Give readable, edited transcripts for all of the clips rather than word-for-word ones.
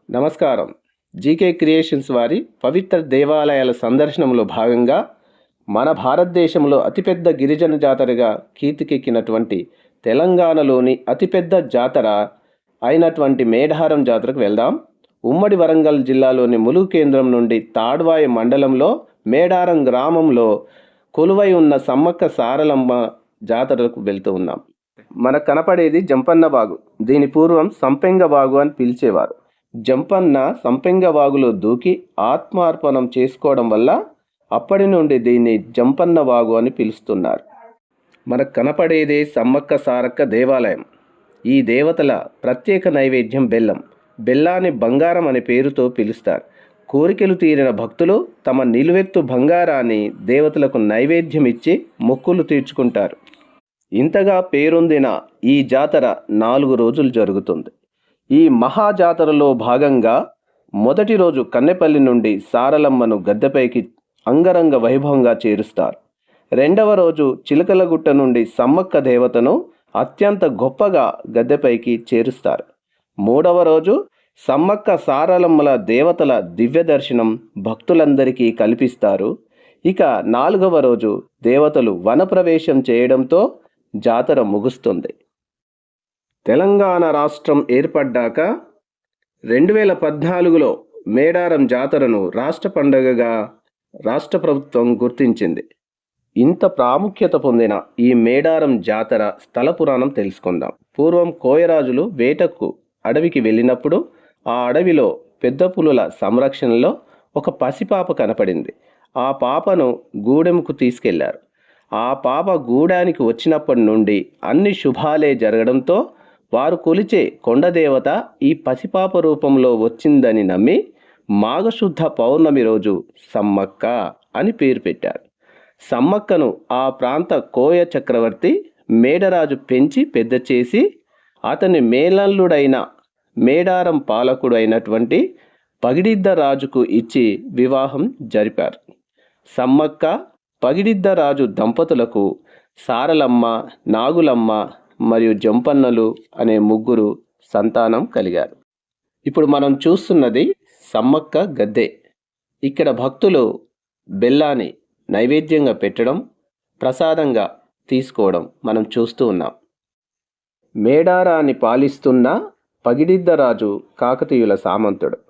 నమస్కారం. GK creations వారి పవిత్ర దేవాలయాల సందర్శనంలో భాగంగా మన భారతదేశంలో అతిపెద్ద గిరిజన జాతరగా కీర్తికెక్కినటువంటి తెలంగాణలోని అతిపెద్ద జాతర అయినటువంటి మేడారం జాతరకు వెళ్దాం. ఉమ్మడి వరంగల్ జిల్లాలోని ములుగు కేంద్రం నుండి తాడ్వాయి మండలంలో మేడారం గ్రామంలో కొలువై ఉన్న సమ్మక్క సారలమ్మ జాతరకు వెళ్తూ ఉన్నాం. మనకు కనపడేది జంపన్న వాగు. దీని పూర్వం సంపెంగ వాగు అని పిలిచేవారు. జంపన్న సంపెంగ వాగులో దూకి ఆత్మార్పణం చేసుకోవడం వల్ల అప్పటి నుండి దీన్ని జంపన్న వాగు అని పిలుస్తున్నారు. మనకు కనపడేదే సమ్మక్క సారక్క దేవాలయం. ఈ దేవతల ప్రత్యేక నైవేద్యం బెల్లం. బెల్లాన్ని బంగారం అనే పేరుతో పిలుస్తారు. కోరికలు తీరిన భక్తులు తమ నిలువెత్తు బంగారాన్ని దేవతలకు నైవేద్యం ఇచ్చి మొక్కులు తీర్చుకుంటారు. ఇంతగా పేరొందిన ఈ జాతర 4 రోజులు జరుగుతుంది. ఈ మహాజాతరలో భాగంగా మొదటి రోజు కన్నెపల్లి నుండి సారలమ్మను గద్దెపైకి అంగరంగ వైభవంగా చేరుస్తారు. రెండవ రోజు చిలకలగుట్ట నుండి సమ్మక్క దేవతను అత్యంత గొప్పగా గద్దెపైకి చేరుస్తారు. మూడవ రోజు సమ్మక్క సారలమ్మల దేవతల దివ్య దర్శనం భక్తులందరికీ కల్పిస్తారు. ఇక 4వ రోజు దేవతలు వనప్రవేశం చేయడంతో జాతర ముగుస్తుంది. తెలంగాణ రాష్ట్రం ఏర్పడ్డాక 2014లో మేడారం జాతరను రాష్ట్ర పండుగగా రాష్ట్ర ప్రభుత్వం గుర్తించింది. ఇంత ప్రాముఖ్యత పొందిన ఈ మేడారం జాతర స్థల పురాణం తెలుసుకుందాం. పూర్వం కోయరాజులు వేటకు అడవికి వెళ్ళినప్పుడు ఆ అడవిలో పెద్ద పులుల సంరక్షణలో ఒక పసిపాప కనపడింది. ఆ పాపను గూడెంకు తీసుకెళ్లారు. ఆ పాప గూడానికి వచ్చినప్పటి నుండి అన్ని శుభాలే జరగడంతో వారు కొలిచే కొండదేవత ఈ పసిపాప రూపంలో వచ్చిందని నమ్మి మాఘశుద్ధ పౌర్ణమి రోజు సమ్మక్క అని పేరు పెట్టారు. సమ్మక్కను ఆ ప్రాంత కోయ చక్రవర్తి మేడరాజు పెంచి పెద్ద చేసి అతని మేనల్లుడైన మేడారం పాలకుడు అయినటువంటి పగిడిద్ద రాజుకు ఇచ్చి వివాహం జరిపారు. సమ్మక్క పగిడిద్ద రాజు దంపతులకు సారలమ్మ, నాగులమ్మ మరియు జంపన్నలు అనే 3 సంతానం కలిగారు. ఇప్పుడు మనం చూస్తున్నది సమ్మక్క గద్దె. ఇక్కడ భక్తులు బెల్లాన్ని నైవేద్యంగా పెట్టడం, ప్రసాదంగా తీసుకోవడం మనం చూస్తూ ఉన్నాం. మేడారాన్ని పాలిస్తున్న పగిడిద్ద రాజు కాకతీయుల సామంతుడు.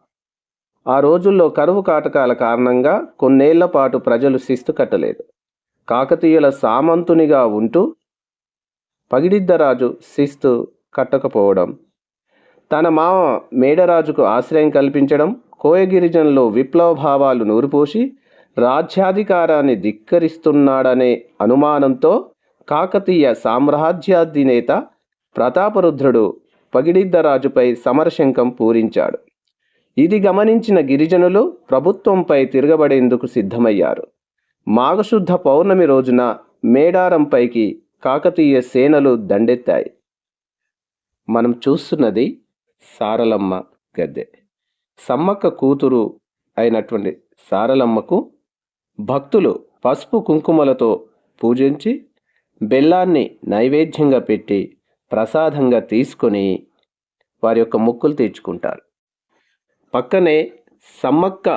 ఆ రోజుల్లో కరువు కాటకాల కారణంగా కొన్నేళ్ల పాటు ప్రజలు శిస్తు కట్టలేదు. కాకతీయుల సామంతునిగా ఉంటూ పగిడిద్దరాజు శిస్తు కట్టకపోవడం, తన మామ మేడరాజుకు ఆశ్రయం కల్పించడం, కోయ గిరిజనులు విప్లవ భావాలు నూరిపోసి రాజ్యాధికారాన్ని ధిక్కరిస్తున్నాడనే అనుమానంతో కాకతీయ సామ్రాజ్యాధినేత ప్రతాపరుద్రుడు పగిడిద్దరాజుపై సమరశంఖం పూరించాడు. ఇది గమనించిన గిరిజనులు ప్రభుత్వంపై తిరగబడేందుకు సిద్ధమయ్యారు. మాఘశుద్ధ పౌర్ణమి రోజున మేడారంపైకి కాకతీయ సేనలు దండెత్తాయి. మనం చూస్తున్నది సారలమ్మ గద్దె. సమ్మక్క కూతురు అయినటువంటి సారలమ్మకు భక్తులు పసుపు కుంకుమలతో పూజించి బెల్లాన్ని నైవేద్యంగా పెట్టి ప్రసాదంగా తీసుకొని వారి యొక్క మొక్కులు తీర్చుకుంటారు. పక్కనే సమ్మక్క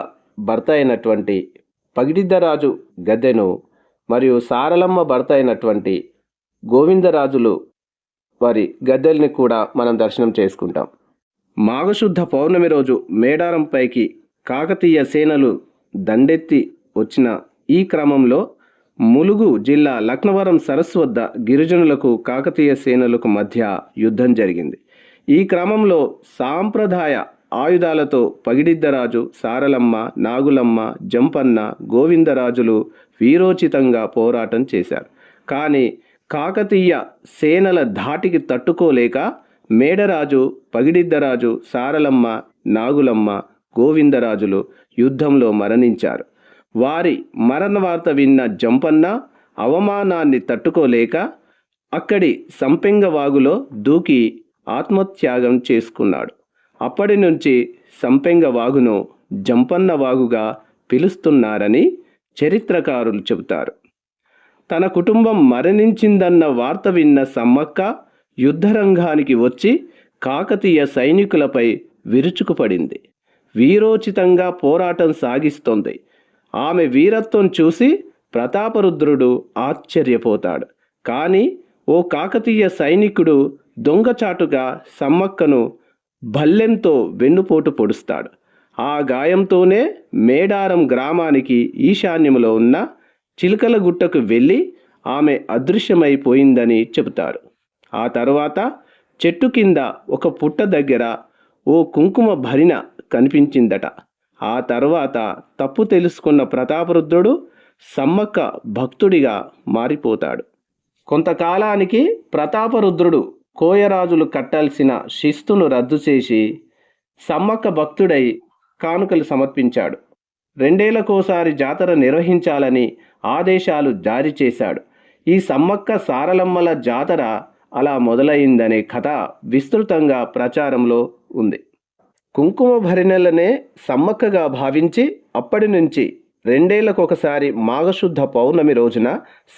భర్త అయినటువంటి పగిడిద్దరాజు గద్దెను మరియు సారలమ్మ భర్త అయినటువంటి గోవిందరాజులు వారి గద్దెల్ని కూడా మనం దర్శనం చేసుకుంటాం. మాఘశుద్ధ పౌర్ణమి రోజు మేడారంపైకి కాకతీయ సేనలు దండెత్తి వచ్చిన ఈ క్రమంలో ములుగు జిల్లా లక్నవరం సరస్సు వద్ద గిరిజనులకు కాకతీయ సేనలకు మధ్య యుద్ధం జరిగింది. ఈ క్రమంలో సాంప్రదాయ ఆయుధాలతో పగిడిద్దరాజు, సారలమ్మ, నాగులమ్మ, జంపన్న, గోవిందరాజులు వీరోచితంగా పోరాటం చేశారు. కానీ కాకతీయ సేనల ధాటికి తట్టుకోలేక మేడరాజు, పగిడిద్దరాజు, సారలమ్మ, నాగులమ్మ, గోవిందరాజులు యుద్ధంలో మరణించారు. వారి మరణ వార్త విన్న జంపన్న అవమానాన్ని తట్టుకోలేక అక్కడి సంపెంగ వాగులో దూకి ఆత్మత్యాగం చేసుకున్నాడు. అప్పటి నుంచి సంపెంగ వాగును జంపన్న వాగుగా పిలుస్తున్నారని చరిత్రకారులు చెబుతారు. తన కుటుంబం మరణించిందన్న వార్త విన్న సమ్మక్క యుద్ధరంగానికి వచ్చి కాకతీయ సైనికులపై విరుచుకుపడింది. వీరోచితంగా పోరాటం సాగిస్తోంది. ఆమె వీరత్వం చూసి ప్రతాపరుద్రుడు ఆశ్చర్యపోతాడు. కానీ ఓ కాకతీయ సైనికుడు దొంగచాటుగా సమ్మక్కను భల్లెంతో వెన్నుపోటు పొడుస్తాడు. ఆ గాయంతోనే మేడారం గ్రామానికి ఈశాన్యంలో ఉన్న చిలకలగుట్టకు వెళ్ళి ఆమె అదృశ్యమైపోయిందని చెబుతారు. ఆ తర్వాత చెట్టు కింద ఒక పుట్ట దగ్గర ఓ కుంకుమ భరిణ కనిపించిందట. ఆ తర్వాత తప్పు తెలుసుకున్న ప్రతాపరుద్రుడు సమ్మక్క భక్తుడిగా మారిపోతాడు. కొంతకాలానికి ప్రతాపరుద్రుడు కోయరాజులు కట్టాల్సిన శిస్తును రద్దు చేసి సమ్మక్క భక్తుడై కానుకలు సమర్పించాడు. 2 ఏళ్లకోసారి జాతర నిర్వహించాలని ఆదేశాలు జారీ చేశాడు. ఈ సమ్మక్క సారలమ్మల జాతర అలా మొదలైందనే కథ విస్తృతంగా ప్రచారంలో ఉంది. కుంకుమ భరిణెలనే సమ్మక్కగా భావించి అప్పటి నుంచి 2 ఏళ్లకొకసారి మాఘశుద్ధ పౌర్ణమి రోజున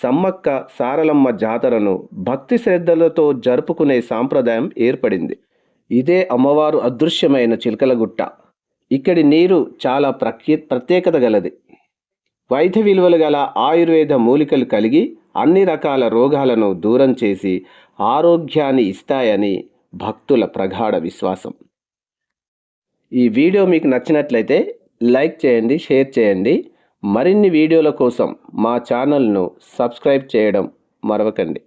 సమ్మక్క సారలమ్మ జాతరను భక్తి శ్రద్ధలతో జరుపుకునే సాంప్రదాయం ఏర్పడింది. ఇదే అమ్మవారు అదృశ్యమైన చిలకలగుట్ట. ఇక్కడి నీరు చాలా ప్రత్యేకత గలది. వైద్య విలువలు గల ఆయుర్వేద మూలికలు కలిగి అన్ని రకాల రోగాలను దూరం చేసి ఆరోగ్యాన్ని ఇస్తాయని భక్తుల ప్రగాఢ విశ్వాసం. ఈ వీడియో మీకు నచ్చినట్లయితే లైక్ చేయండి, షేర్ చేయండి. మరిన్ని వీడియోల కోసం మా ఛానల్ను సబ్స్క్రైబ్ చేయడం మరవకండి.